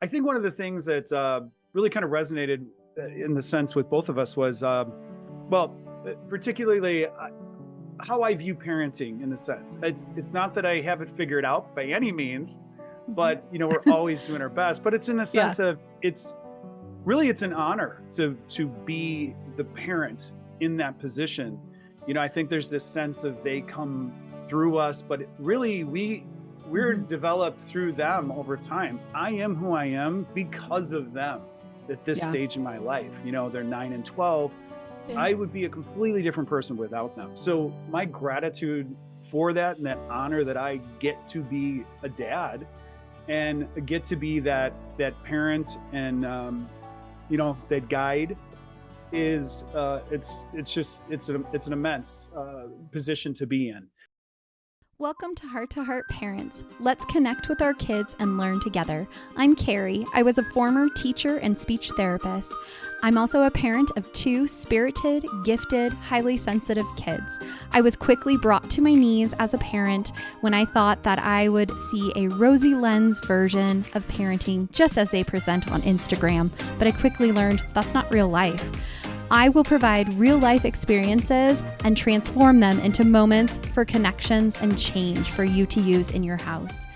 I think one of the things that really kind of resonated in the sense with both of us was, particularly how I view parenting in a sense. It's not that I have it figured out by any means, Mhm. but we're always doing our best. But it's in a Yeah. sense of it's an honor to be the parent in that position. I think there's this sense of they come through us, but really we're Mhm. developed through them over time. I am who I am because of them at this Yeah. stage in my life. They're 9 and 12. Yeah. I would be a completely different person without them. So my gratitude for that and that honor that I get to be a dad and get to be that parent and that guide is it's an immense position to be in. Welcome to Heart Parents. Let's connect with our kids and learn together. I'm Carrie. I was a former teacher and speech therapist. I'm also a parent of 2 spirited, gifted, highly sensitive kids. I was quickly brought to my knees as a parent when I thought that I would see a rosy lens version of parenting just as they present on Instagram, but I quickly learned that's not real life. I will provide real life experiences and transform them into moments for connections and change for you to use in your house.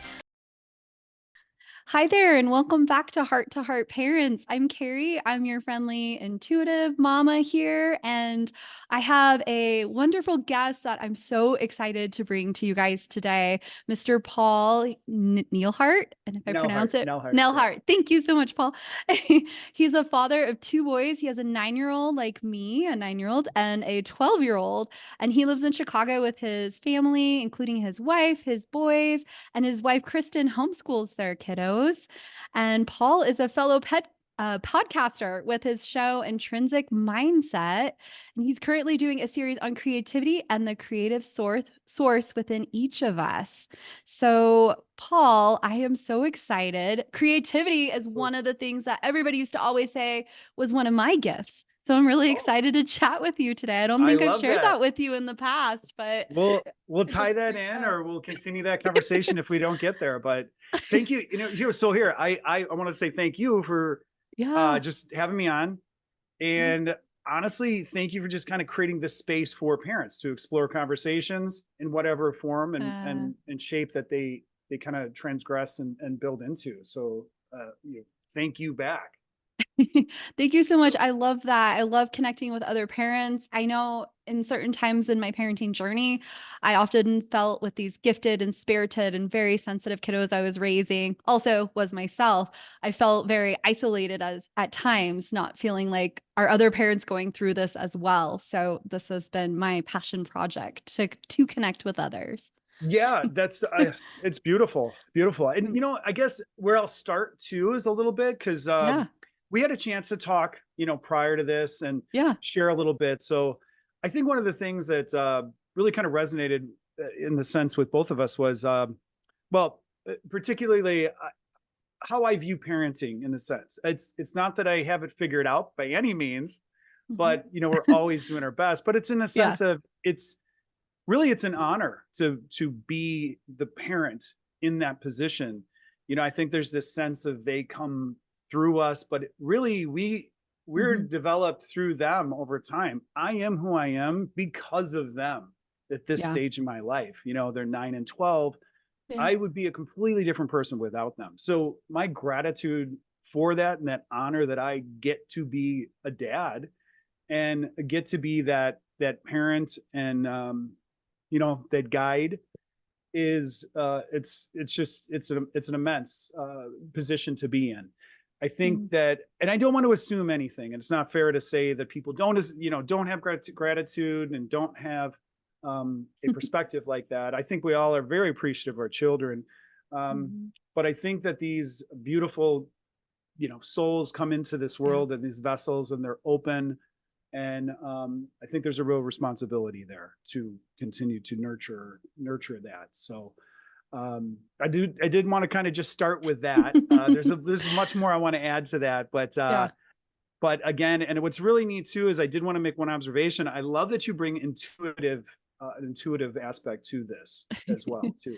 Hi there, and welcome back to Heart Parents. I'm Carrie. I'm your friendly, intuitive mama here, and I have a wonderful guest that I'm so excited to bring to you guys today, Mr. Paul Nelhart. And if I pronounce it, Nelhart, yeah. Nelhart. Thank you so much, Paul. He's a father of 2 boys. He has a 9-year-old like me, a 9-year-old, and a 12-year-old. And he lives in Chicago with his family, including his wife, his boys, and his wife, Kristen, homeschools their kiddos. And Paul is a fellow podcaster with his show Intrinsic Mindset. And he's currently doing a series on creativity and the creative source within each of us. So, Paul, I am so excited. Creativity is So, one of the things that everybody used to always say was one of my gifts. So I'm really oh, excited to chat with you today. I don't I think I've love shared that. that with you in the past, but We'll it's just tie a that great in, show. or we'll continue that conversation if we don't get there. But thank you. Here, I want to say thank you for Yeah. just having me on. Yeah. And honestly, thank you for just kind of creating this space for parents to explore conversations in whatever form Uh, and shape that they kind of transgress and build into. So thank you back. Thank you so much. So I love that. I love connecting with other parents. I know in certain times in my parenting journey, I often felt with these gifted and spirited and very sensitive kiddos I was raising, also was myself. I felt very isolated as at times, not feeling like are other parents going through this as well. So this has been my passion project to connect with others. yeah, that's it's beautiful, beautiful. And I guess where I'll start too is a little bit because Yeah. we had a chance to talk, prior to this and Yeah. share a little bit. So I think one of the things that really kind of resonated in the sense with both of us was, particularly how I view parenting in a sense. It's not that I have it figured out by any means, Mhm. but we're always doing our best. But it's in a Yeah. sense of it's an honor to be the parent in that position. I think there's this sense of they come through us, but really we're Mhm. developed through them over time. I am who I am because of them at this Yeah. stage in my life. They're 9 and 12. Yeah. I would be a completely different person without them. So my gratitude for that and that honor that I get to be a dad and get to be that parent and that guide is it's an immense position to be in. I think Mhm. that, and I don't want to assume anything, and it's not fair to say that people don't have gratitude and don't have a perspective like that. I think we all are very appreciative of our children, um, Mhm. but I think that these beautiful souls come into this Yeah. world and these vessels, and they're open, and I think there's a real responsibility there to continue to nurture that. So I did want to kind of just start with that. There's much more I want to add to that, Yeah. but again, and what's really neat too is I did want to make one observation. I love that you bring an intuitive aspect to this as well too.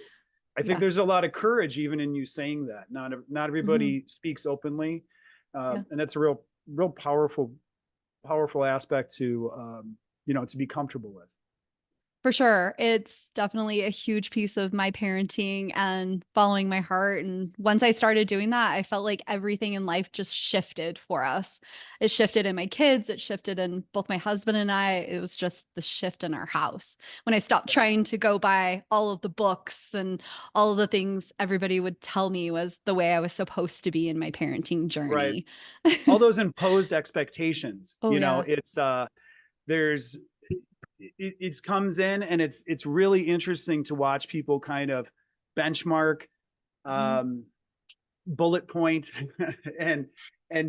I think Yeah. there's a lot of courage even in you saying that. Not Hmm. everybody speaks openly, Yeah. and that's a real powerful aspect to to be comfortable with. For sure. It's definitely a huge piece of my parenting and following my heart. And once I started doing that, I felt like everything in life just shifted for us. It shifted in my kids, it shifted in both my husband and I. It was just the shift in our house. When I stopped Right. trying to go by all of the books and all of the things everybody would tell me was the way I was supposed to be in my parenting Right. journey. All those imposed expectations, Oh, yeah. it's there's it comes in, and it's really interesting to watch people kind of benchmark, Mhm. um bullet point and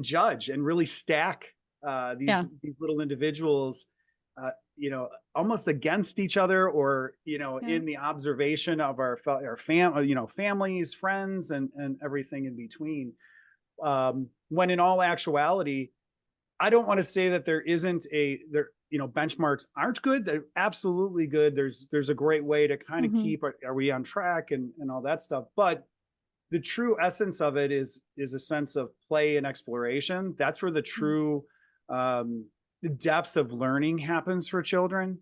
judge and really stack Yeah. these little individuals, uh, almost against each other, or Yeah. in the observation of families, friends, and everything in between. When in all actuality, I don't want to say that there isn't a there. Benchmarks aren't good. They're absolutely good. There's a great way to kind of Hmm. keep, are we on track, and all that stuff. But the true essence of it is a sense of play and exploration. That's where the true, um, the depth of learning happens for children,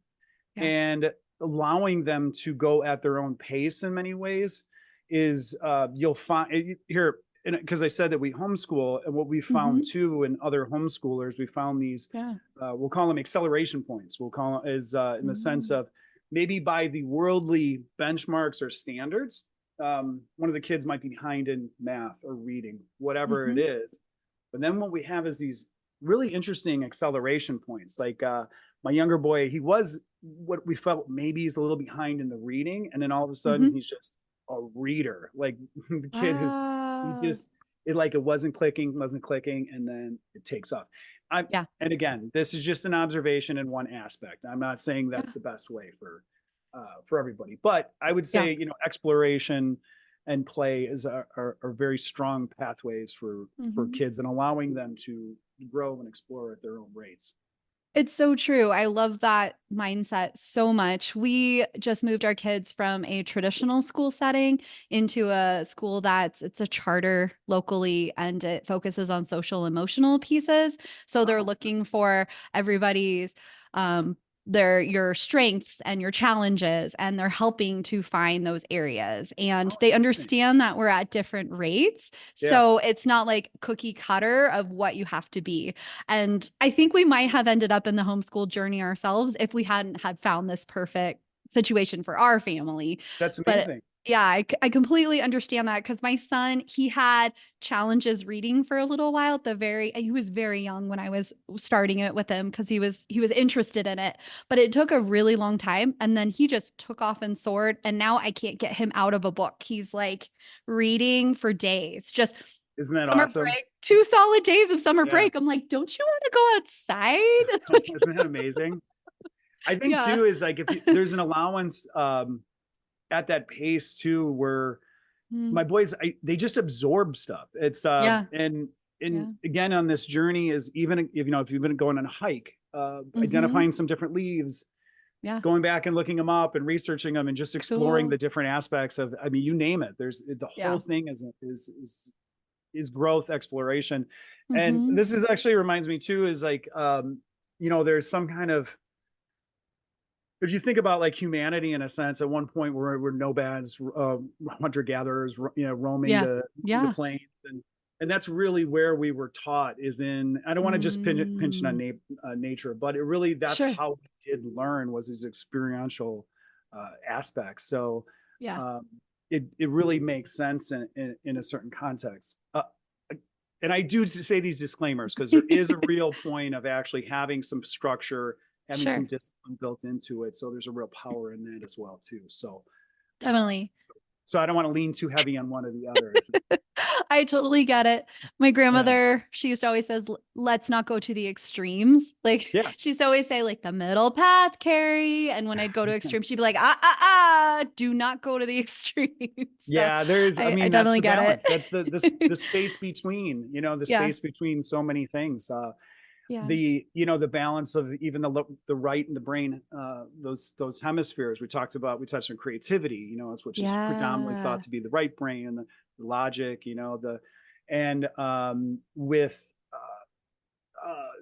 Yeah. and allowing them to go at their own pace in many ways is, you'll find here, because I said that we homeschool, and what we found Hmm. too in other homeschoolers, we found these, Yeah. we'll call them acceleration points. We'll call them, is in the sense Mhm. of, maybe by the worldly benchmarks or standards, one of the kids might be behind in math or reading, whatever it Mhm. is. But then what we have is these really interesting acceleration points. Like, my younger boy, he was what we felt maybe he's a little behind in the reading, and then all of a sudden Mhm. he's just a reader. Like, the kid is, he Wow. just, it wasn't clicking, and then it takes off. I Yeah. And again, this is just an observation in one aspect. I'm not saying that's Yeah. the best way for everybody, but I would Yeah. say, exploration and play are very strong pathways for Mhm. kids, and allowing them to grow and explore at their own rates. It's so true. I love that mindset so much. We just moved our kids from a traditional school setting into a school it's a charter locally and it focuses on social emotional pieces. So they're Oh, looking for everybody's um your strengths and your challenges and they're helping to find those areas and oh, they interesting. understand that we're at different rates. Yeah, So it's not like cookie cutter of what you have to be. And I think we might have ended up in the homeschool journey ourselves if we hadn't had found this perfect situation for our family. that's But amazing. yeah, I completely understand that because my son, he had challenges reading for a little while he was very young when I was starting it with him because he was interested in it, but it took a really long time. And then he just took off and soared. And now I can't get him out of a book. He's like reading for days, just Isn't that summer awesome? break, 2 solid days of summer Yeah. break. I'm like, "Don't you wanna go outside?" Isn't that amazing? I think Yeah. too is like, if there's an allowance, at that pace too, where Mm. my boys, they just absorb stuff. It's Yeah. and Yeah. again, on this journey, is even if if you've been going on a hike, Mhm. identifying some different leaves, Yeah. going back and looking them up and researching them, and just exploring the Cool. different aspects of, I mean, you name it. There's the whole Yeah. thing is growth, exploration. And Mhm. this is actually reminds me too, is like, there's some kind of, if you think about like humanity in a sense, at one point we're nomads, hunter gatherers, roaming Yeah. the Yeah. plains, and that's really where we were taught, is in, I don't want to just pinch it on Mm. nature, but it really, that's Sure. how we did learn, was these experiential aspects. So, Yeah. um, it really makes sense in a certain context. And I do say these disclaimers because there is a real point of actually having some structure, having some Sure. discipline built into it. So there's a real power in that as well too. So, uh, Definitely. so I don't want to lean too heavy on one or the other. It's, I totally get it. My yeah, grandmother, she used to always says, Let's not go to the extremes." Like yeah, she used to always say, like, the middle path, Carrie. And when I'd go to extreme, she'd be like, do not go to the extremes. So yeah. There's, I I mean, that's definitely the get balance. That's the it. space between, the Yeah. space between so many things. Yeah. the balance of even the right and the brain, those hemispheres we touched on creativity, which is predominantly thought Yeah. to be the right brain, and the logic, and with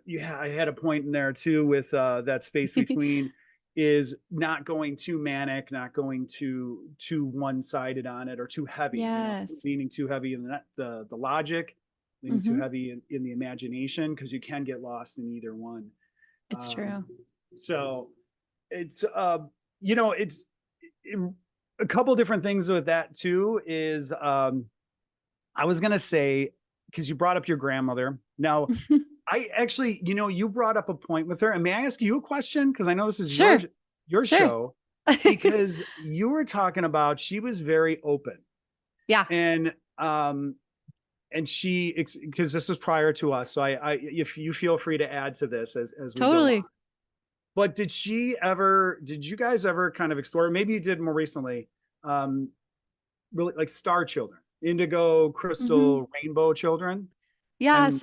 yeah, I had a point in there too with that space between is not going too manic, not going too one-sided on it, or too heavy, Yes. leaning too heavy in the logic, leaning too Hmm. heavy in the imagination, because you can get lost in either one. It's Um, true. so it's it's it, a couple different things with that too. Is I was gonna say, because you brought up your grandmother. Now, I actually, you brought up a point with her. And may I ask you a question? Because I know this is Sure. your Sure. show, because you were talking about she was very open. Yeah. And she, because this was prior to us. So if you feel free to add to this as we go on. Totally. But did you guys ever kind of explore, maybe you did more recently, um, really like star children, indigo, Hmm. crystal, rainbow children? Yeah, And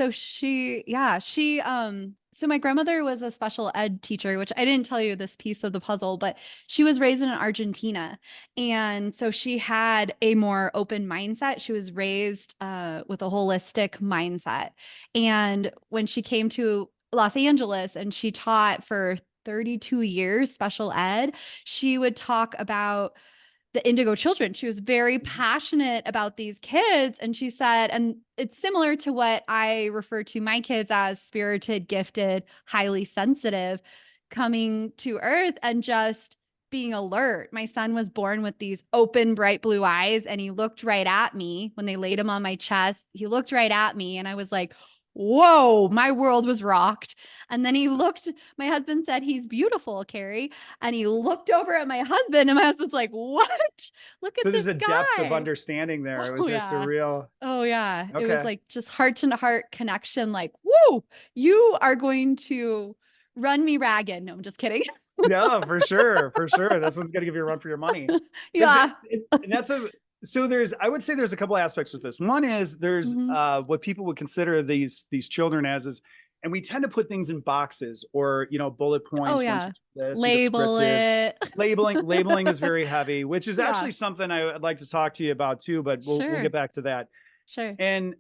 so my grandmother was a special ed teacher, which I didn't tell you this piece of the puzzle, but she was raised in Argentina. And so she had a more open mindset. She was raised with a holistic mindset. And when she came to Los Angeles and she taught for 32 years special ed, she would talk about the indigo children. She was very passionate about these kids. And she said, and it's similar to what I refer to my kids as: spirited, gifted, highly sensitive, coming to earth and just being alert. My son was born with these open, bright blue eyes, and he looked right at me when they laid him on my chest. He looked right at me, and I was like, whoa, my world was rocked. And then he looked, my husband said, he's beautiful, Carrie. And he looked over at my husband, and my husband's like, what? Look so at there's this a depth of guy. understanding there. It Oh, was just a yeah. real, Oh, yeah. It was okay. like just heart to heart connection. Like, whoa, you are going to run me ragged. No, I'm just kidding. Yeah, for sure, for sure. This one's gonna give you a run for your money. Because Yeah. and that's a so there's I would say there's a couple aspects with this. One is there's Hmm. what people would consider these children as is, and we tend to put things in boxes, or bullet Oh, points, one, two, yeah. this, and Label descriptives. it. Labeling is very heavy, which is Yeah. actually something I'd like to talk to you about too, but we'll Sure. get back to that. Sure. And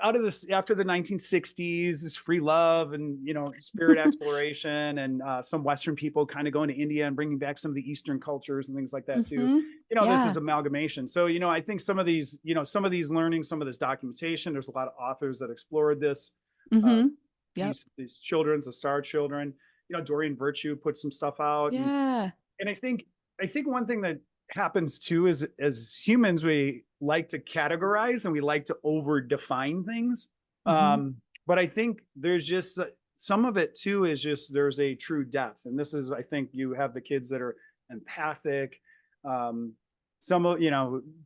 out of this, after the 1960s, is free love and spirit exploration, and some Western people kind of going to India and bringing back some of the Eastern cultures and things like that too. Hmm. This is Yeah. amalgamation. So I think some of these learnings, some of this documentation, there's a lot of authors that explored this, uh, Hmm. Yep. these children's the star children. Dorian Virtue put some stuff out, and Yeah. and I think one thing that happens too is, as humans, we like to categorize and we like to over define things. Hmm. But I think there's just some of it too is just there's a true depth. And this is, I think, you have the kids that are empathic. Um, some of,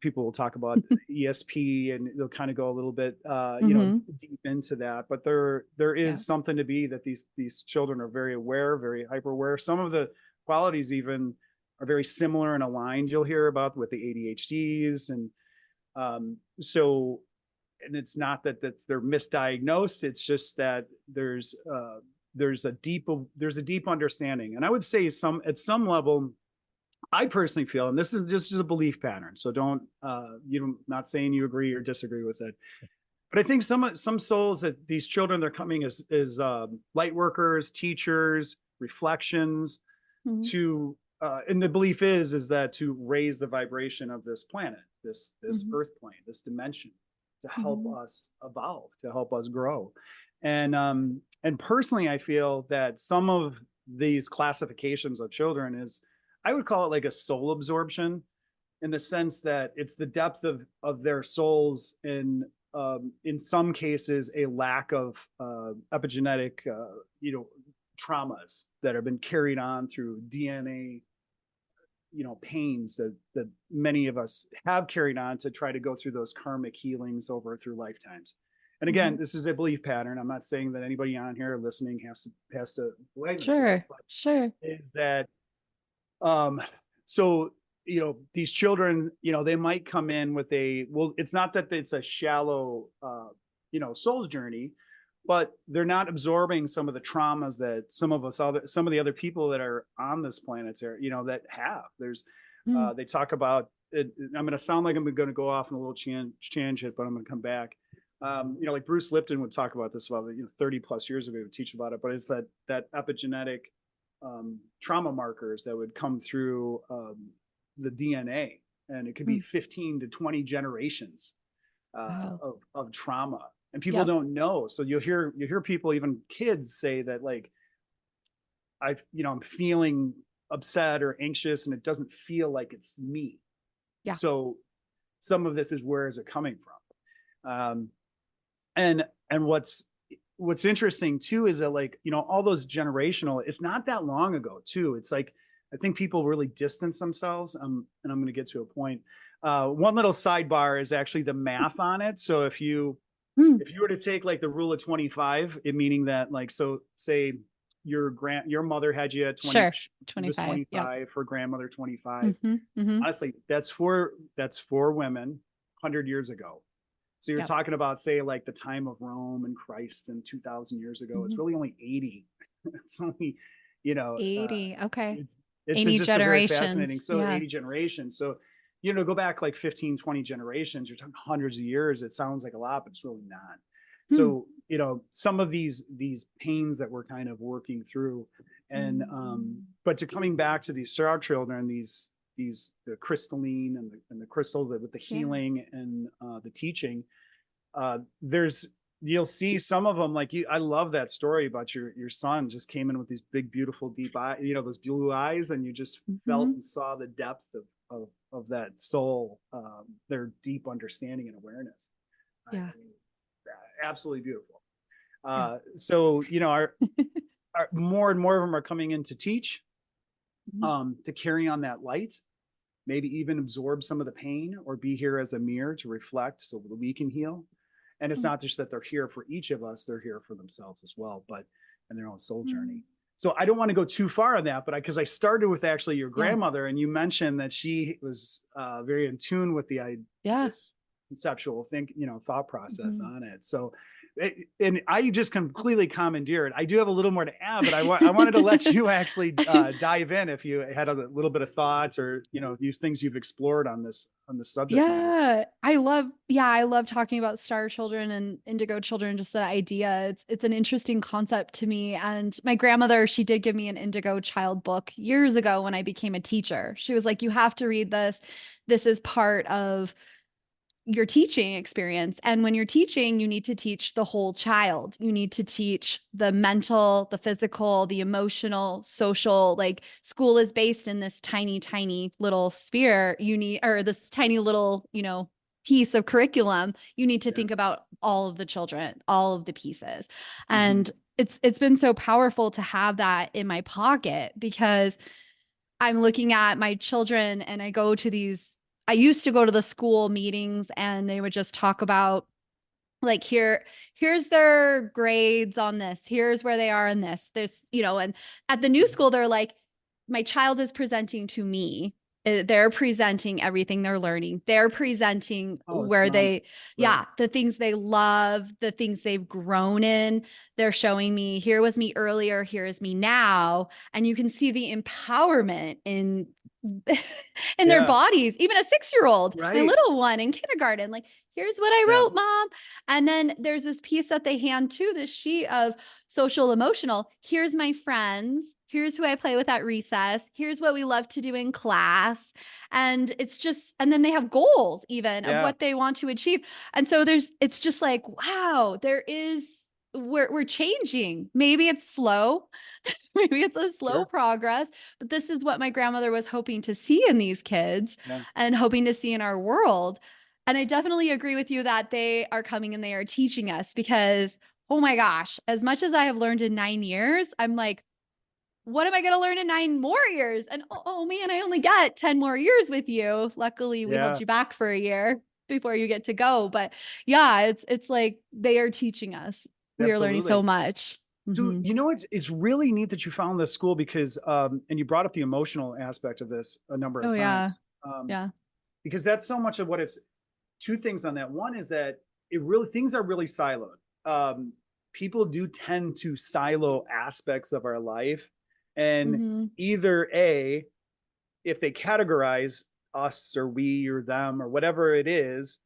people will talk about ESP, and they'll kind of go a little bit, Hmm. deep into that. But there Yeah. is something to be that these children are very aware, very hyper aware. Some of the qualities even are very similar and aligned. You'll hear about with the ADHDs, and so, and it's not that they're misdiagnosed. It's just that there's a deep understanding, and I would say at some level, I personally feel, and this is just a belief pattern. So don't not saying you agree or disagree with it, but I think some souls that these children, they're coming as light workers, teachers, reflections, Hmm. to and the belief is that to raise the vibration of this planet, this Hmm. earth plane, this dimension, to help Hmm. us evolve, to help us grow. And personally, I feel that some of these classifications of children is, I would call it like a soul absorption, in the sense that it's the depth of their souls, in some cases a lack of epigenetic traumas that have been carried on through DNA, pains that many of us have carried on to try to go through those karmic healings over through lifetimes. And again, Hmm. this is a belief pattern. I'm not saying that anybody on here listening has to believe into this, Sure. but Sure. is that um so these children, they might come in with it's not that it's a shallow soul journey, but they're not absorbing some of the traumas that some of the other people that are on this planet are, that have. Mm. They talk about it. I'm going to sound like I'm going to go off in a little tangent, but I'm going to come back. Like Bruce Lipton would talk about this about 30 plus years ago, he would teach about it, but it's that epigenetic trauma markers that would come through the DNA, and it could be Mm. 15 to 20 generations Wow. of trauma, and people Yep. don't know. So you hear people, even kids, say that like I'm feeling upset or anxious, and it doesn't feel like it's me. Yeah. So some of this is, where is it coming from? And what's interesting too is that, like, all those generational, it's not that long ago too. It's like, I think people really distance themselves. And I'm going to get to a point. One little sidebar is actually the math on it. So Mm. if you were to take like the rule of 25, it meaning that, like, so say your mother had you at 20, Sure. she was 25. Yep. 25, her grandmother 25. Mm-hmm. Mm-hmm. Honestly, that's for women 100 years ago. So you're Yep. talking about, say, like the time of Rome and Christ and 2000 years ago. It's Mm-hmm. really only 80. It's only, you know, uh, 80. Okay. it's 80 just a very fascinating. generations. So Yeah. 80 generations. So, go back like 15, 20 generations, you're talking hundreds of years. It sounds like a lot, but it's really not. Hmm. So, some of these pains that we're kind of working through, and but to coming back to these star children, the crystalline and the crystal with the Yeah. healing and the teaching, there's you'll see some of them, like, I love that story about your son just came in with these big, beautiful, deep eyes, those blue eyes, and you just felt Mm-hmm. and saw the depth of that soul, their deep understanding and awareness. I Yeah. mean, absolutely beautiful. Yeah. So our more and more of them are coming in to teach, Mhm. to carry on that light, maybe even absorb some of the pain, or be here as a mirror to reflect so that we can heal. And it's Mm. not just that they're here for each of us, they're here for themselves as well, but in their own soul Mm. journey. So I don't want to go too far on that, but because I started with actually your Yeah. grandmother, and you mentioned that she was very in tune with Yeah. this conceptual thought process Mhm. on it. So, and I just completely commandeer it. I do have a little more to add, but I wanted to let you actually dive in if you had a little bit of thoughts, or these things you've explored on this subject matter. Yeah, I love talking about star children and indigo children, just the idea. It's an interesting concept to me. And my grandmother, she did give me an indigo child book years ago when I became a teacher. She was like, "You have to read this. This is part of your teaching experience. And when you're teaching, you need to teach the whole child. You need to teach the mental, the physical, the emotional, social. Like, school is based in this tiny, tiny little sphere. Or this tiny little, piece of curriculum. You need to Yeah. think about all of the children, all of the pieces. Hmm. And it's been so powerful to have that in my pocket, because I'm looking at my children and I used to go to the school meetings and they would just talk about, like, here's their grades on this. Here's where they are in this. And at the new school, they're like, my child is presenting to me. They're presenting everything they're learning. They're presenting Oh, it's phenomenal. Right. the things they love, the things they've grown in. They're showing me, here was me earlier, here is me now. And you can see the empowerment in in their Yeah. bodies. Even a 6-year-old, my Right. little one in kindergarten, like, here's what I Yeah. wrote, mom. And then there's this piece that they hand to this sheet of social emotional. Here's my friends. Here's who I play with at recess. Here's what we love to do in class. And and then they have goals even of Yeah. what they want to achieve. And so it's just like, wow, we're changing. Maybe it's slow. Maybe it's a slow Sure. progress, but this is what my grandmother was hoping to see in these kids Yeah. and hoping to see in our world. And I definitely agree with you that they are coming and they are teaching us, because, oh my gosh, as much as I have learned in 9 years, I'm like, what am I going to learn in 9 more years? And oh man, I only got 10 more years with you. Luckily, we held Yeah. you back for a year before you get to go. But yeah, it's like they are teaching us. We are learning so Absolutely. much. So, Hmm. it's really neat that you found this school, because and you brought up the emotional aspect of this a number of Oh yeah. times, Yeah. because that's so much of what it's. Two things on that. One is that it really things are really siloed. Um, people do tend to silo aspects of our life. And Mm-hmm. either A, if they categorize us or we or them or whatever it is,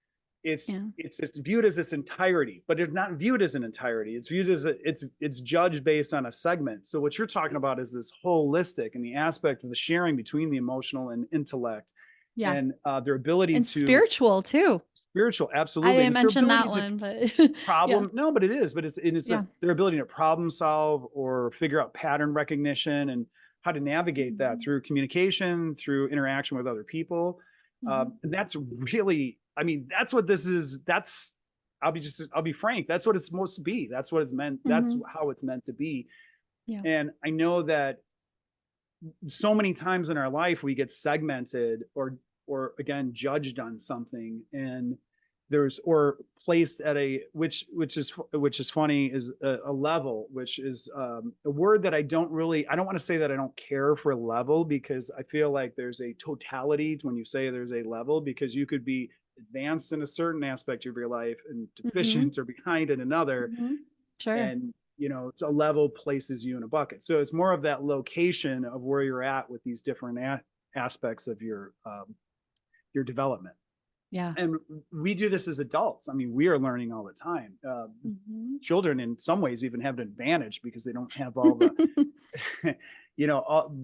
Yeah. it's just viewed as this entirety, but it's not viewed as an entirety. It's viewed as it's judged based on a segment. So what you're talking about is this holistic and the aspect of the sharing between the emotional and intellect, Yeah. and their ability And to spiritual too. spiritual, I absolutely, and didn't it's their mention ability that to one, but yeah. problem. No, but it is. But Yeah. their ability to problem solve or figure out pattern recognition and how to navigate that Mm-hmm. through communication, through interaction with other people. Mm-hmm. And that's really, I mean, that's what this is. I'll be frank. That's what it's supposed to be. That's what it's meant. That's Mm-hmm. how it's meant to be. Yeah. And I know that so many times in our life we get segmented or again judged on something, and there's or placed at a which is funny is a level, which is a word that I don't want to say that I don't care for level, because I feel like there's a totality when you say there's a level, because you could be advanced in a certain aspect of your life and Mm-hmm. deficient or behind in another, Mm-hmm. Sure. and a level places you in a bucket. So it's more of that location of where you're at with these different aspects of your development. Yeah. And we do this as adults. I mean, we are learning all the time. Mm-hmm. Children in some ways even have an advantage because they don't have all the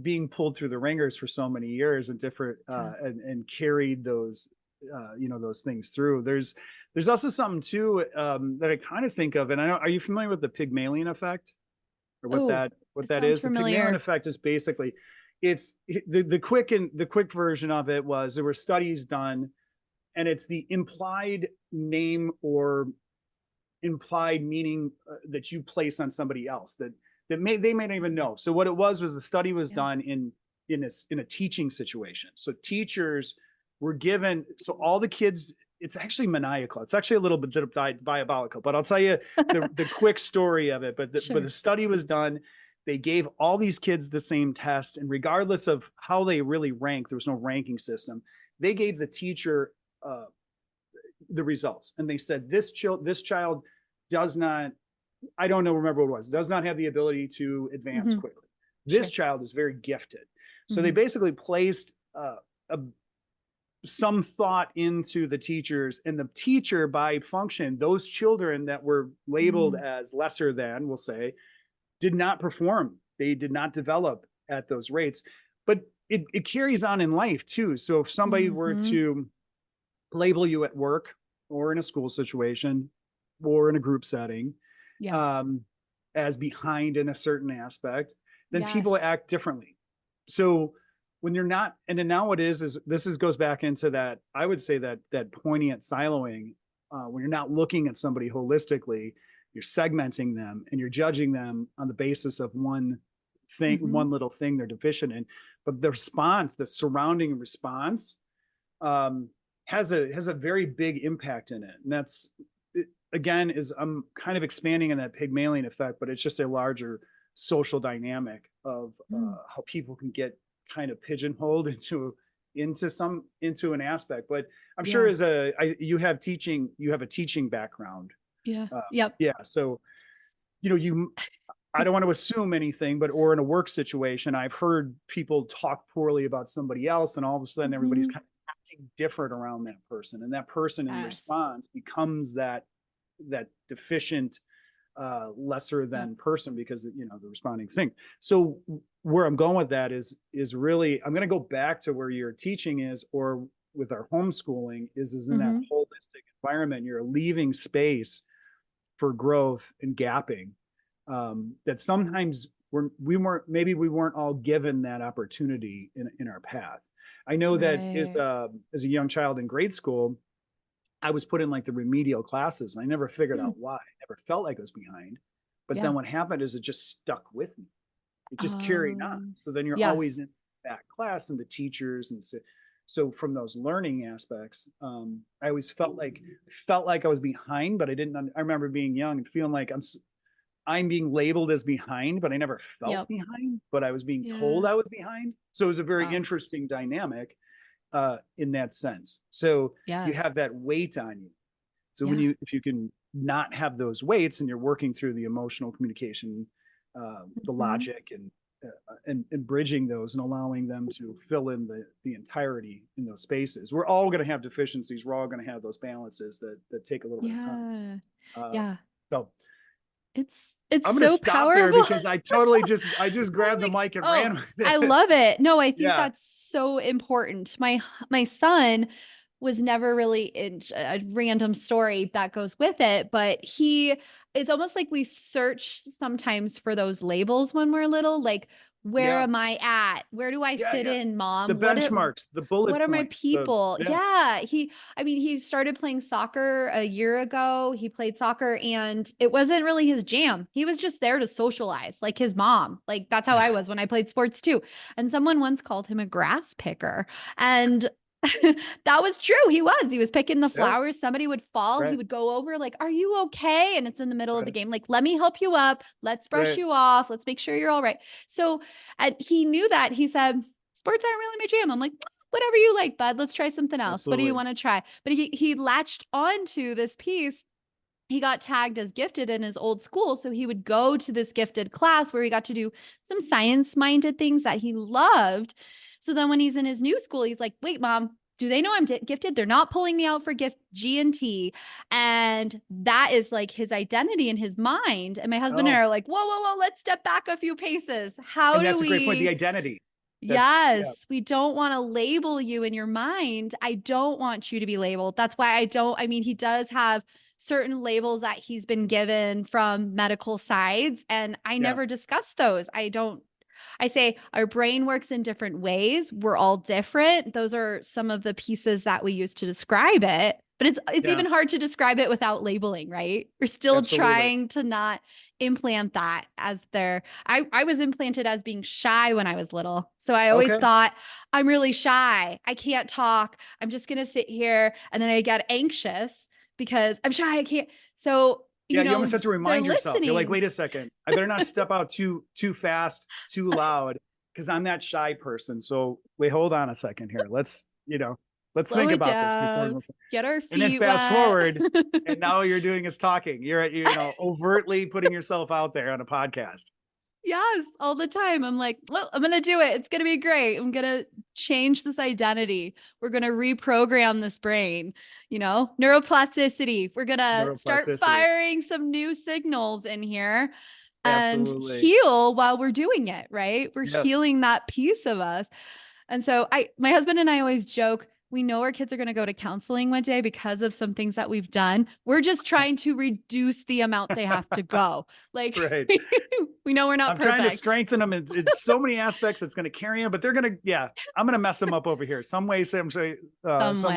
being pulled through the ringers for so many years and different Yeah. and carried those those things through. There's also something too that I kind of think of, and I know, are you familiar with the Pygmalion effect, or Oh, what it that sounds is? The Pygmalion familiar. effect is basically the quick version of it was there were studies done, and it's the implied name or implied meaning that you place on somebody else that they may not even know. So what it was the study was Yeah. done in a teaching situation. So teachers were given, so all the kids, it's actually maniacal. It's actually a little bit diabolical, but I'll tell you the quick story of it. But Sure. the study was done. They gave all these kids the same test, and regardless of how they really ranked, there was no ranking system. They gave the teacher the results, and they said this child does not, I don't know, remember what it was, does not have the ability to advance Mm-hmm. quickly. This Sure. child is very gifted. So they Mm-hmm. basically placed a, some thought into the teachers, and the teacher, by function, those children that were labeled Mm-hmm. as lesser than, we'll say, did not perform. They did not develop at those rates. But it carries on in life too. So if somebody were Mm-hmm. to label you at work or in a school situation or in a group setting Yeah. um, as behind in a certain aspect, then people Yes. act differently. So when you're not, and then now what is this is goes back into that, I would say that poignant siloing, when you're not looking at somebody holistically, you're segmenting them and you're judging them on the basis of one thing, Mm-hmm. one little thing they're deficient in. But the response, the surrounding response, um, has a very big impact in it. And that's again is I'm kind of expanding on that Pygmalion effect, but it's just a larger social dynamic of Mm. how people can get kind of pigeonholed into an aspect. But I'm sure Yeah. as you have a teaching background. Yeah. Yep. Yeah. So, you I don't want to assume anything, but or in a work situation, I've heard people talk poorly about somebody else, and all of a sudden everybody's Mm-hmm. kind of acting different around that person, and that person in Yes. response becomes that deficient, lesser Yep. than person because the responding thing. So where I'm going with that is really I'm going to go back to where your teaching is, or with our homeschooling is in that Mm-hmm. holistic environment. You're leaving space for growth and gapping, that sometimes we weren't all given that opportunity in our path. I know that Right. as a young child in grade school, I was put in like the remedial classes, and I never figured Mm. out why. I never felt like I was behind. But Yeah. then what happened is it just stuck with me. It just carried on. Um. So then you're always Yes. in that class and the teachers, and so from those learning aspects, I always felt like I was behind, but I didn't. I remember being young and feeling like I'm being labeled as behind, but I never felt Yep. behind, but I was being told Yeah. I was behind. So it was a very Wow. interesting dynamic in that sense. So you Yes. have that weight on you. So Yeah. if you can not have those weights, and you're working through the emotional communication, the Mhm. logic, and bridging those and allowing them to fill in the entirety in those spaces. We're all going to have deficiencies. We're all going to have those balances that take a little bit of time. Yeah. Uh, Yeah. so It's it's I'm going to so stop there powerful. because I just I'm grabbed the like, mic and oh, ran with I it. love it. No, I think Yeah. that's so important. My son was never really in a random story that goes with it, but it's almost like we search sometimes for those labels when we're little, like, where Yeah. am I at? Where do I Yeah. fit Yeah. in, The mom? benchmarks, the bullet What are my points, people? yeah. Yeah, he started playing soccer a year ago. He played soccer and it wasn't really his jam. He was just there to socialize, like his mom. Like that's how I was when I played sports too. And someone once called him a grass picker. And that was true. He was picking the Yeah. flowers. Somebody would fall. He Right. would go over, like, "Are you okay?" And it's in the middle of the Right. game. Like, "Let me help you up. Let's brush Right. you off. Let's make sure you're all right." So, and he knew that. He said, "Sports aren't really my jam." I'm like, "Whatever you like, bud. Let's try something else. What do you Absolutely. want to try?" But he latched onto this piece. He got tagged as gifted in his old school. So he would go to this gifted class where he got to do some science minded things that he loved. So then when he's in his new school, he's like, "Wait, mom, do they know I'm gifted? They're not pulling me out for gift G and T." And that is like his identity in his mind. And my husband and Oh, I are like, "Whoa, whoa, whoa, let's step back a few paces. How and do that's a great point. The we identity. Yeah. Yes, we don't want to label you in your mind. I don't want you to be labeled. That's why I mean, he does have certain labels that he's been given from medical sides, and I Yeah. never discuss those. I say our brain works in different ways. We're all different. Those are some of the pieces that we use to describe it. But it's Yeah. even hard to describe it without labeling, right? We're still Absolutely. trying to not implant that as their I was implanted as being shy when I was little. So I always Okay. thought I'm really shy. I can't talk. I'm just going to sit here, and then I get anxious because I'm shy. I can't. So, Yeah, you almost have to they're remind yourself. You're like, listening. wait a second. I better not step out too fast, too loud, because I'm that shy person. So wait, hold on a second here. Let's Slow think it about this before we down, move. get our And then feet fast wet. forward, and now all you're doing is talking. You're overtly putting yourself out there on a podcast. Yes, all the time. I'm like, well, I'm going to do it. It's going to be great. I'm going to change this identity. We're going to reprogram this brain, neuroplasticity. We're going to start Neuroplasticity. firing some new signals in here and Absolutely. heal while we're doing it, right? We're Yes. healing that piece of us. And so my husband and I always joke, we know our kids are going to go to counseling one day because of some things that we've done. We're just trying to reduce the amount they have to go. Like Right. we know we're not I'm trying to perfect. strengthen them in so many aspects. It's going to carry them, but I'm going to mess them up over here. Some way, Some some way,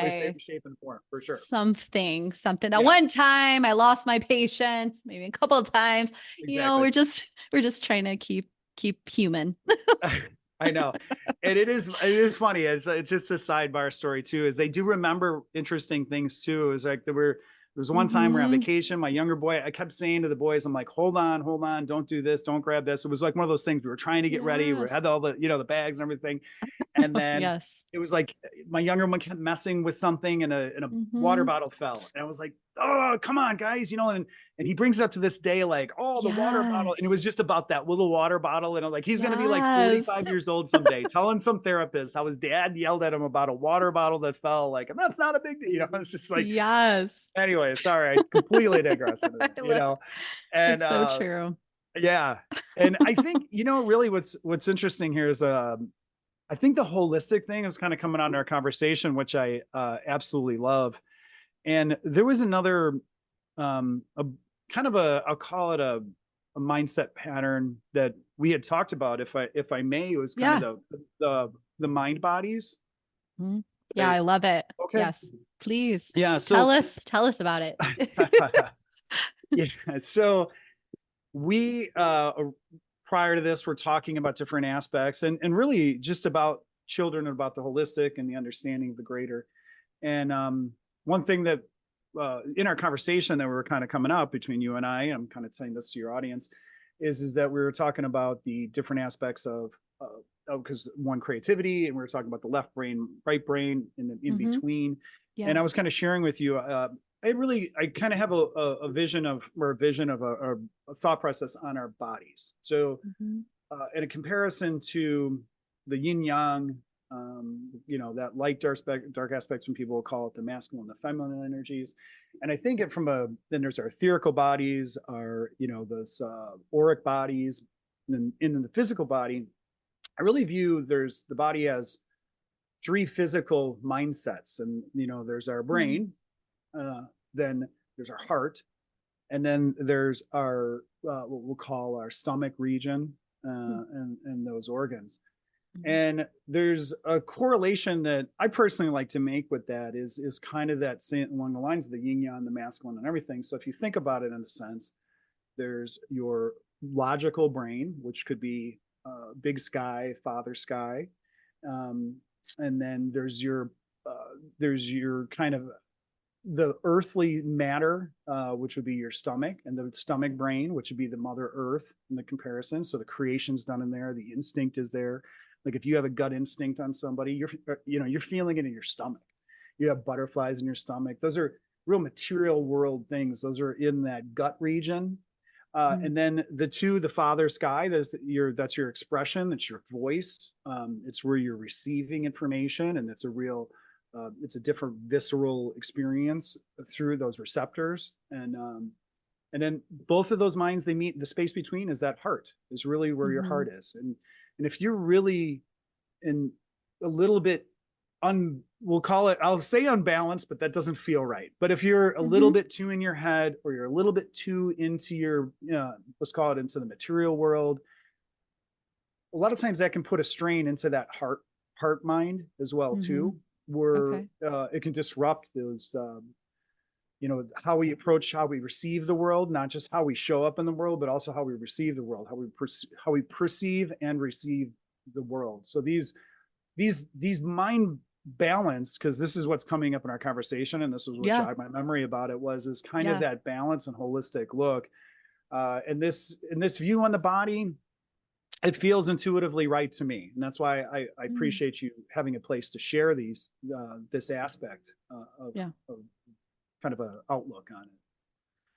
way, shape, and form for sure. something. That Yeah, one time I lost my patience, maybe a couple of times. exactly. We're just trying to keep human. I know. And it is funny. It's just a sidebar story too, is they do remember interesting things too. Is like there was one time we're on Hmm. vacation, my younger boy, I kept saying to the boys, I'm like, hold on, don't do this, don't grab this. It was like one of those things we were trying to get ready. We Yes. had all the bags and everything. And then Yes. it was like my younger one kept messing with something and a water Hmm. bottle fell. And I was like, oh, come on, guys, and he brings it up to this day, like, oh, the water bottle. And it was Yes. just about that little water bottle. And I'm like, he's going to be like Yes. 45 years old someday, telling some therapist how his dad yelled at him about a water bottle that fell. Like, and that's not a big deal. It's just like, Yes. anyway, sorry, I completely digress into I love, that. And it's so true. yeah. And I think, really what's interesting here is, I think the holistic thing is kind of coming out in our conversation, which I absolutely love. And there was another, a kind of I'll call it a mindset pattern that we had talked about. If I may, it was kind of Yeah. the mind bodies. Mhm. Yeah, Right. I love it. Okay. Yes. Please Yeah. tell us about it. Yeah. So we prior to this, we're talking about different aspects and really just about children and about the holistic and the understanding of the greater. And one thing that in our conversation that we were kind of coming up between you and I'm kind of saying this to your audience, is that we were talking about the different aspects of because one, creativity, and we were talking about the left brain, right brain, and then in Hmm. between. And I Yes. was kind of sharing with you. I kind of have a vision of, or a vision of a thought process on our bodies. So Mm-hmm. in a comparison to the yin yang, that light dark aspects, when people will call it the masculine and the feminine energies. And I think then there's our etherical bodies, our, those auric bodies, and in the physical body, I really view there's the body as three physical mindsets. And, there's our brain, then there's our heart, and then there's our what we'll call our stomach region, and those organs. Mm-hmm. And there's a correlation that I personally like to make with that is kind of that same, along the lines of the yin yang, the masculine, and everything. So if you think about it in a sense, there's your logical brain, which could be big sky, father sky, and then there's your kind of the earthly matter, which would be your stomach, and the stomach brain, which would be the mother earth in the comparison. So the creation's done in there, the instinct is there. Like if you have a gut instinct on somebody, you're feeling it in your stomach. You have butterflies in your stomach. Those are real material world things. Those are in that gut region. And then the father sky, that's your expression, that's your voice. It's where you're receiving information, and it's a different visceral experience through those receptors. And then both of those minds, they meet. The space between is that heart, is really where your heart is. And if you're really in a little bit we'll call it, I'll say unbalanced, but that doesn't feel right. But if you're a little bit too in your head, or you're a little bit too into your, let's call it into the material world, a lot of times that can put a strain into that heart mind as well too, where it can disrupt those, how we approach, how we receive the world, not just how we show up in the world, but also how we receive the world, how we perceive and receive the world. So these mind balance, because this is what's coming up in our conversation, and this is what jogged my memory about it, is kind of that balance and holistic look. And this view on the body, it feels intuitively right to me, and that's why I appreciate you having a place to share this aspect of kind of an outlook on it.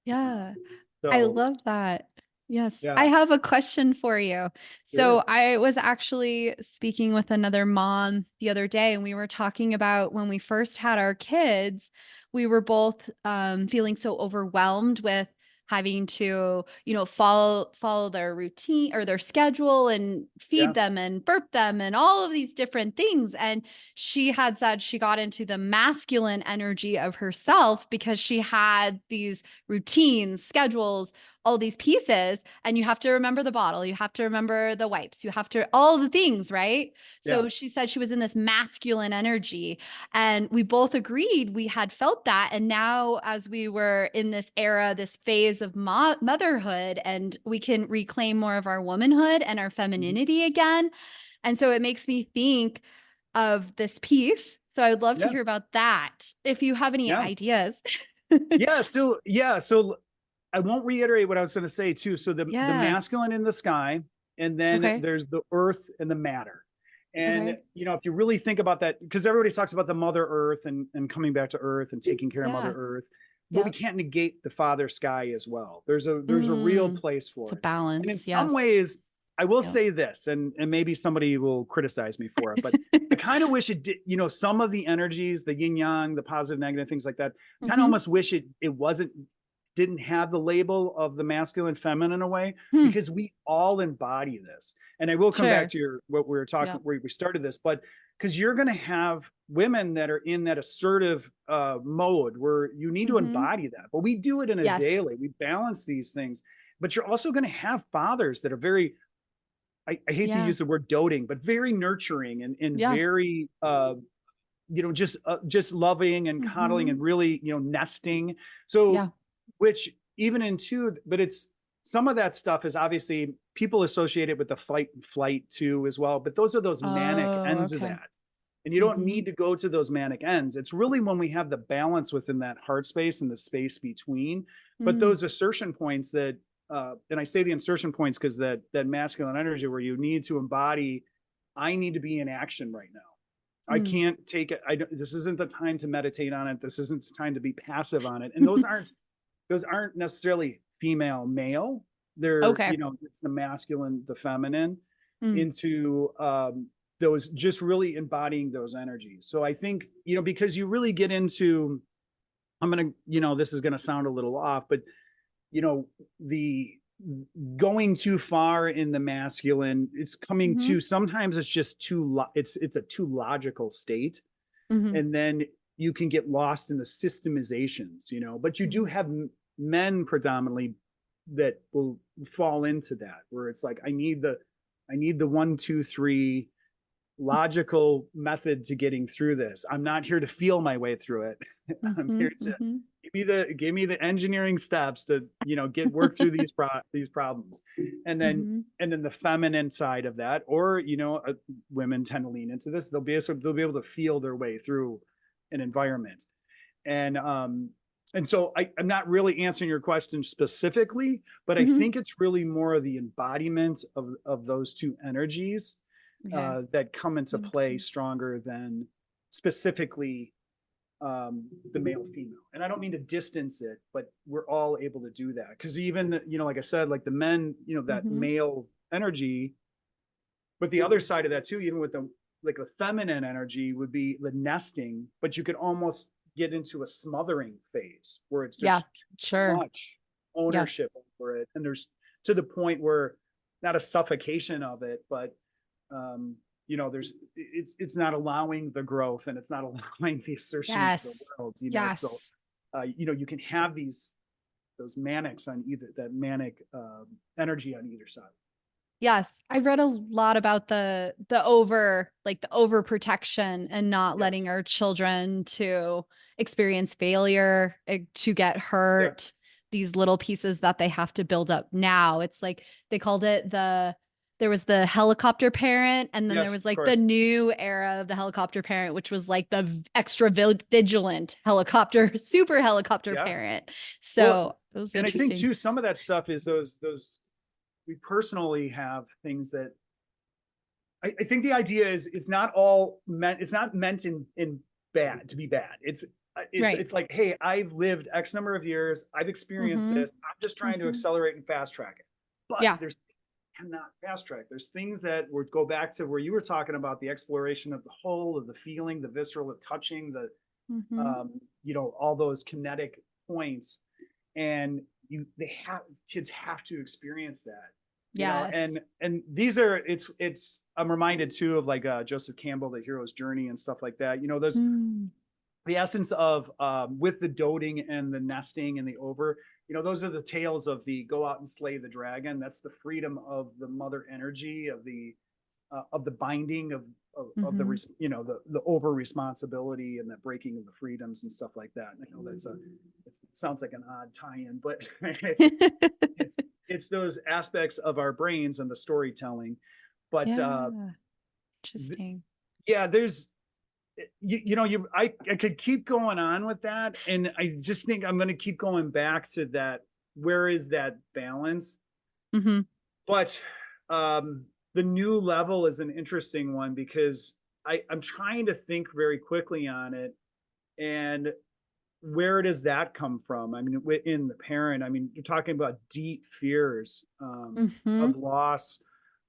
Yeah. So, I love that. Yes. yeah, I have a question for you. So sure. I was actually speaking with another mom the other day, and we were talking about when we first had our kids, we were both feeling so overwhelmed with having to, follow their routine or their schedule and feed Yeah, them and burp them and all of these different things. And she had said she got into the masculine energy of herself because she had these routines, schedules, all these pieces, and you have to remember the bottle, you have to remember the wipes, you have to all the things, right? yeah, So she said she was in this masculine energy, and we both agreed we had felt that. And now as we were in this era, this phase of motherhood, and we can reclaim more of our womanhood and our femininity again. And so it makes me think of this piece. So I would love to yeah, hear about that if you have any yeah, ideas. yeah. So I won't reiterate what I was going to say too. So the Yeah. masculine in the sky, and then Okay. there's the earth and the matter. And Okay. if you really think about that, because everybody talks about the mother earth and coming back to earth and taking care of mother Yeah. earth, but we Yep. can't negate the father sky as well. There's a real place It's a for it. And in balance. some Yes. ways, I will Yep. say this, and maybe somebody will criticize me for it, but I kind of wish it did, some of the energies, the yin yang, the positive, negative, things like that. I kind of Mm-hmm. almost wish it didn't have the label of the masculine, feminine in a way, Hmm. because we all embody this. And I will come back Sure. to what we were talking, Yep. where we started this, but because you're going to have women that are in that assertive mode where you need to Mm-hmm. embody that, but we do it in a Yes. daily, we balance these things. But you're also going to have fathers that are very, I hate to Yeah. use the word doting, but very nurturing and Yeah. very just loving and coddling Mm-hmm. and really nesting. So Yeah. which even but it's some of that stuff is obviously people associate it with the fight and flight too as well, but those are those manic Oh, ends of okay. that. And you don't Mm-hmm. need to go to those manic ends. It's really when we have the balance within that heart space and the space between. But Mm. those assertion points that and I say the insertion points because that masculine energy where you need to embody, I need to be in action right now. I can't take it. This isn't the time to meditate on it. This isn't the time to be passive on it. And those aren't necessarily female, male. They're, Okay. it's the masculine, the feminine Mm. into, those just really embodying those energies. So I think, because you really get into, this is going to sound a little off, but the going too far in the masculine, it's coming Mhm. to, sometimes it's just it's a too logical state. Mhm. And then you can get lost in the systemizations, but you do Mhm. have men predominantly that will fall into that, where it's like, I need the 1, 2, 3 logical method to getting through this. I'm not here to feel my way through it. I'm here Mhm. to Mhm. give me the engineering steps to, get work through these problems. And then Mhm. and then the feminine side of that, or women tend to lean into this. They'll be able to feel their way through an environment. And so I'm not really answering your question specifically, but I Mhm. think it's really more of the embodiment of those two energies, Okay. that come into That makes play sense. stronger than specifically, the male female. And I don't mean to distance it, but we're all able to do that, because even, like I said, like the men, that Mhm. male energy. But the other side of that too, even with the feminine energy, would be the nesting, but you could almost get into a smothering phase where it's Yeah. just too Sure. much Yes. ownership over it, and there's, to the point where, not a suffocation of it, but, there's, it's not allowing the growth, and it's not allowing the assertion into the Yes. world. So, Yes. you can have those manics on either, that manic, energy on either side. Yes, I read a lot about the overprotection and not Yes. letting our children to experience failure, to get Yeah. hurt, these little pieces that they have to build up now. It's like they called it there was the helicopter parent, and then there Yes. was Of like the course. new era of the helicopter parent, which was like the extra vigilant helicopter, super helicopter Yeah. parent. Well, So it was and I think interesting. too, some of that stuff is those we personally have things that, I think the idea is, it's not meant in bad to be bad. Right. It's like, hey, I've lived X number of years, I've experienced Mm-hmm. this, I'm just trying to Mm-hmm. accelerate and fast track it. But Yeah. there's cannot fast track. There's things that would go back to where you were talking about the exploration of the whole, of the feeling, the visceral, the touching, the, Mm-hmm. all those kinetic points. And kids have to experience that, Yes. and these are, it's I'm reminded too of, like, Joseph Campbell, The Hero's Journey, and stuff like that. There's Mm. the essence of, with the doting and the nesting and the over, those are the tales of the go out and slay the dragon. That's the freedom of the mother energy, of the binding of Mhm. the over responsibility, and the breaking of the freedoms and stuff like that. And I know it sounds like an odd tie-in, but it's it's those aspects of our brains and the storytelling. But, Yeah. th- Interesting. yeah, there's, I could keep going on with that, and I just think I'm going to keep going back to that. Where is that balance? Mhm. But, the new level is an interesting one, because I'm trying to think very quickly on it, and where does that come from? I mean, in the parent, I mean, you're talking about deep fears, Mhm. of loss,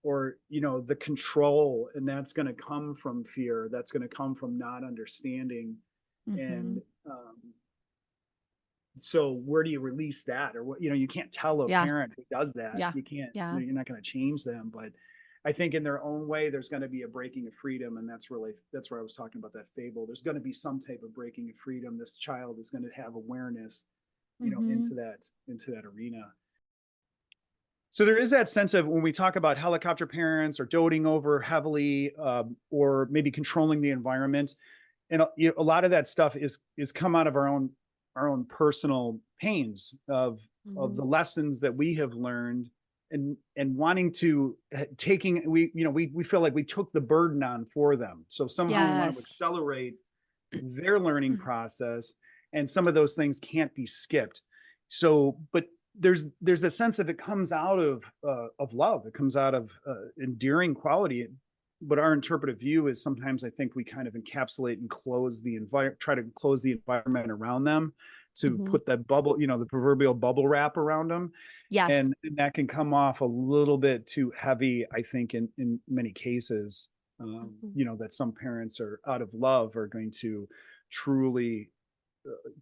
or, the control, and that's going to come from fear. That's going to come from not understanding. And, Mhm. so where do you release that? Or what, you can't tell a Yeah. parent who does that. Yeah. You can't, Yeah. you're not going to change them. But I think in their own way, there's going to be a breaking of freedom. And that's where I was talking about that fable. There's going to be some type of breaking of freedom. This child is going to have awareness, Mhm. into that arena. So there is that sense of, when we talk about helicopter parents, or doting over heavily, or maybe controlling the environment, and a lot of that stuff is come out of our own personal pains of Mhm. the lessons that we have learned, and wanting to, taking we feel like we took the burden on for them, so somehow we want to Yes. accelerate their learning process, and some of those things can't be skipped. So, but there's a sense of, it comes out of love, it comes out of, endearing quality. but our interpretive view is sometimes I think we kind of encapsulate and close the environment, try to close the environment around them to Mm-hmm. put that bubble, the proverbial bubble wrap around them. Yes. And that can come off a little bit too heavy, I think, in many cases, Mhm. that some parents are out of love are going to truly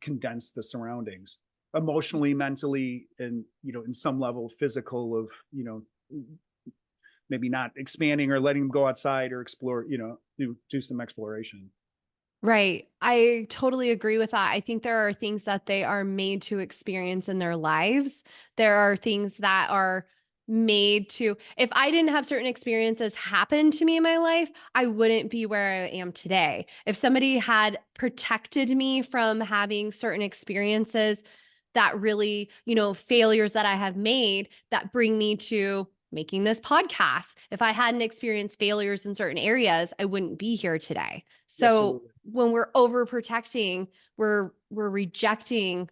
condense the surroundings emotionally, mentally, and, in some level physical of, maybe not expanding or letting them go outside or explore, do some exploration. Right. I totally agree with that. I think there are things that they are made to experience in their lives. There are things that are made to, if I didn't have certain experiences happen to me in my life, I wouldn't be where I am today. If somebody had protected me from having certain experiences that really, failures that I have made that bring me to making this podcast. If I hadn't experienced failures in certain areas, I wouldn't be here today. So Absolutely. when we're overprotecting, we're rejecting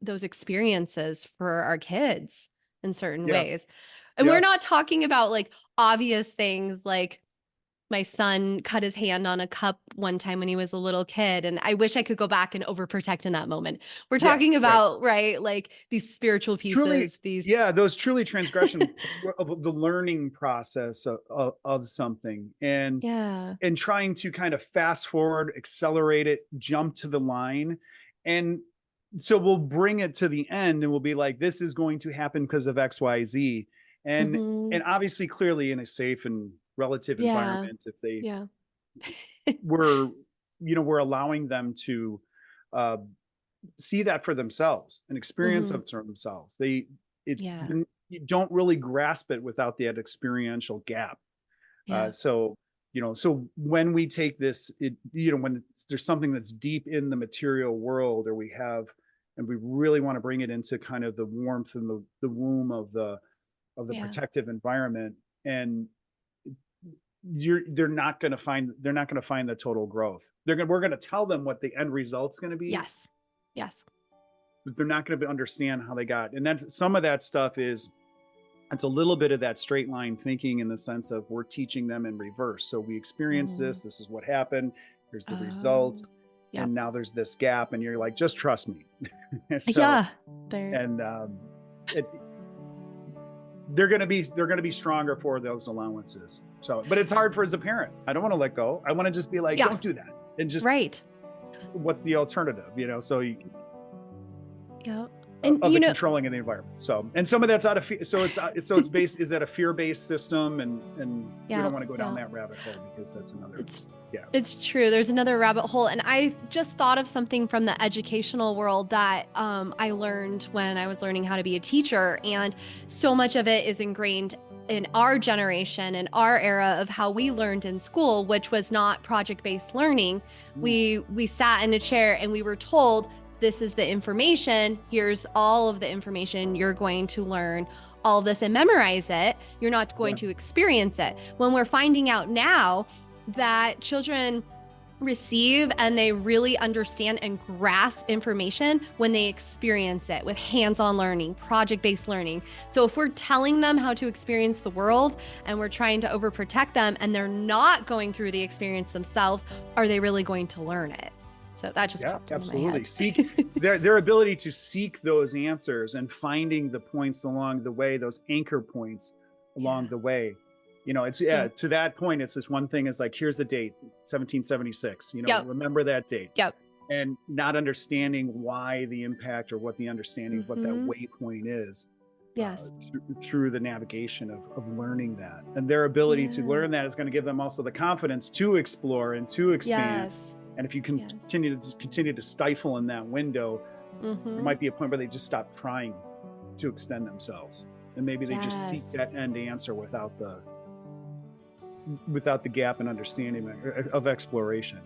those experiences for our kids in certain Yeah. ways. And we're Yeah. not talking about like obvious things like my son cut his hand on a cup one time when he was a little kid, and I wish I could go back and overprotect in that moment. We're Yeah. talking Right. about, right, like these spiritual Truly, pieces, these yeah, those truly transgression of the learning process of something, yeah. and trying to kind of fast forward, accelerate it, jump to the line. And so we'll bring it to the end and we'll be like, this is going to happen because of XYZ. And Mhm. obviously clearly in a safe and relative Yeah. environment, if they Yeah. were, we're allowing them to uh, see that for themselves and experience Mhm. it for themselves. It's Yeah. you don't really grasp it without that experiential gap. Yeah. So when we take this, when there's something that's deep in the material world, or and we really want to bring it into kind of the warmth and the womb of the Yeah. protective environment, and they're not going to find the total growth. We're going to tell them what the end result's going to be, Yes. Yes. but they're not going to understand how they got. And that's some of that stuff is it's a little bit of that straight line thinking in the sense of we're teaching them in reverse. So we experience Mhm. this is what happened, here's the result, Oh. Yep. and now there's this gap, and you're like, just trust me. So, Yeah. There. and it, they're gonna be stronger for those allowances. So, but it's hard for as a parent. I don't want to let go. I want to just be like, Yeah. don't do that, and just Right. what's the alternative? So Yep. And of the controlling of the environment. So, and some of that's out of fear. So it's based, is that a fear-based system? And we yeah. don't want to go down Yeah. that rabbit hole because that's another, It's yeah. It's true. There's another rabbit hole. And I just thought of something from the educational world that I learned when I was learning how to be a teacher. And so much of it is ingrained in our generation and our era of how we learned in school, which was not project-based learning. Mm, We sat in a chair and we were told, this is the information. Here's all of the information you're going to learn. All of this and memorize it. You're not going yeah. to experience it. When we're finding out now that children receive and they really understand and grasp information when they experience it with hands-on learning, project-based learning. So if we're telling them how to experience the world and we're trying to overprotect them and they're not going through the experience themselves, are they really going to learn it? So that just Yeah, popped into my absolutely. head. Seek their ability to seek those answers and finding the points along the way, those anchor points along Yeah. the way. It's, Yeah. to that point, it's this one thing is like, here's the date, 1776, Yep. remember that date. Yep. And not understanding why the impact, or what the understanding of what that Mm-hmm. waypoint is, Yes. through the navigation of learning that. And their ability to Yeah. learn that is going to give them also the confidence to explore and to expand. Yes. And if you Yes. continue to stifle in that window, there Mm-hmm. might be a point where they just stop trying to extend themselves. And maybe they just seek Yes. that end answer without the gap in understanding of exploration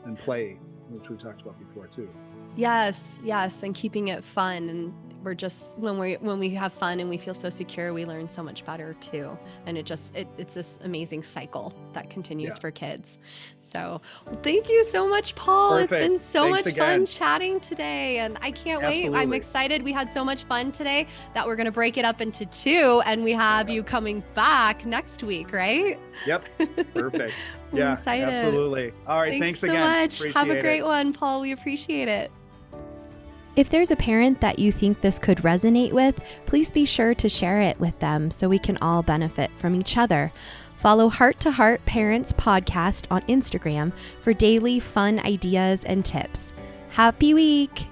and play, which we talked about before too. Yes, yes, and keeping it fun and we're just, when we have fun and we feel so secure, we learn so much better too. And it's this amazing cycle that continues for kids. So thank you so much, Paul. Perfect. It's been so Thanks much again. fun chatting today, and I can't wait. I'm Absolutely. excited. We had so much fun today that we're going to break it up into 2, and we have you coming back next week, right? Yep. Perfect. I'm Yeah, excited. absolutely. All right. Thanks so again. much. Appreciate Have a great it. one, Paul. We appreciate it. If there's a parent that you think this could resonate with, please be sure to share it with them so we can all benefit from each other. Follow Heart to Heart Parents Podcast on Instagram for daily fun ideas and tips. Happy week!